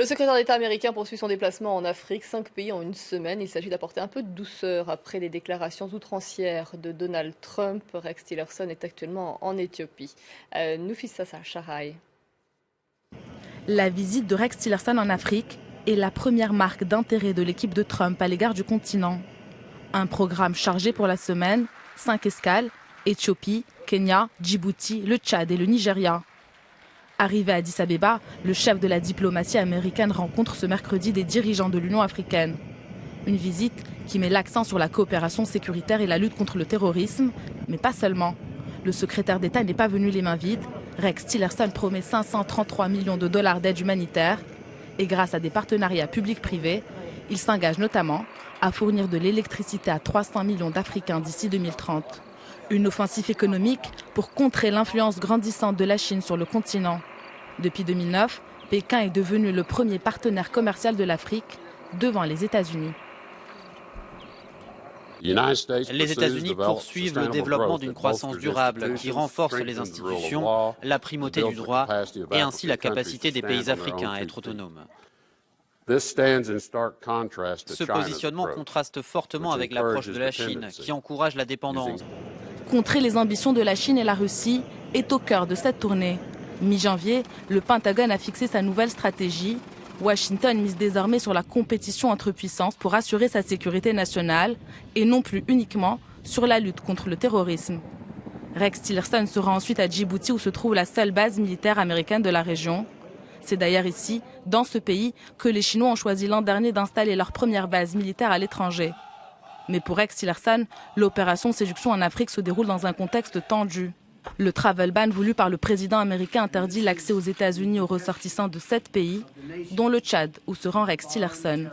Le secrétaire d'État américain poursuit son déplacement en Afrique, 5 pays en une semaine. Il s'agit d'apporter un peu de douceur après les déclarations outrancières de Donald Trump. Rex Tillerson est actuellement en Éthiopie. Nafissa Chahai. La visite de Rex Tillerson en Afrique est la première marque d'intérêt de l'équipe de Trump à l'égard du continent. Un programme chargé pour la semaine, 5 escales, Éthiopie, Kenya, Djibouti, le Tchad et le Nigeria. Arrivé à Addis Abeba, le chef de la diplomatie américaine rencontre ce mercredi des dirigeants de l'Union africaine. Une visite qui met l'accent sur la coopération sécuritaire et la lutte contre le terrorisme, mais pas seulement. Le secrétaire d'État n'est pas venu les mains vides. Rex Tillerson promet 533 millions de dollars d'aide humanitaire et grâce à des partenariats publics-privés, il s'engage notamment à fournir de l'électricité à 300 millions d'Africains d'ici 2030. Une offensive économique pour contrer l'influence grandissante de la Chine sur le continent. Depuis 2009, Pékin est devenu le premier partenaire commercial de l'Afrique devant les États-Unis. Les États-Unis poursuivent le développement d'une croissance durable qui renforce les institutions, la primauté du droit et ainsi la capacité des pays africains à être autonomes. Ce positionnement contraste fortement avec l'approche de la Chine qui encourage la dépendance. Contrer les ambitions de la Chine et la Russie est au cœur de cette tournée. Mi-janvier, le Pentagone a fixé sa nouvelle stratégie. Washington mise désormais sur la compétition entre puissances pour assurer sa sécurité nationale et non plus uniquement sur la lutte contre le terrorisme. Rex Tillerson sera ensuite à Djibouti où se trouve la seule base militaire américaine de la région. C'est d'ailleurs ici, dans ce pays, que les Chinois ont choisi l'an dernier d'installer leur première base militaire à l'étranger. Mais pour Rex Tillerson, l'opération Séduction en Afrique se déroule dans un contexte tendu. Le travel ban voulu par le président américain interdit l'accès aux États-Unis aux ressortissants de 7 pays, dont le Tchad, où se rend Rex Tillerson.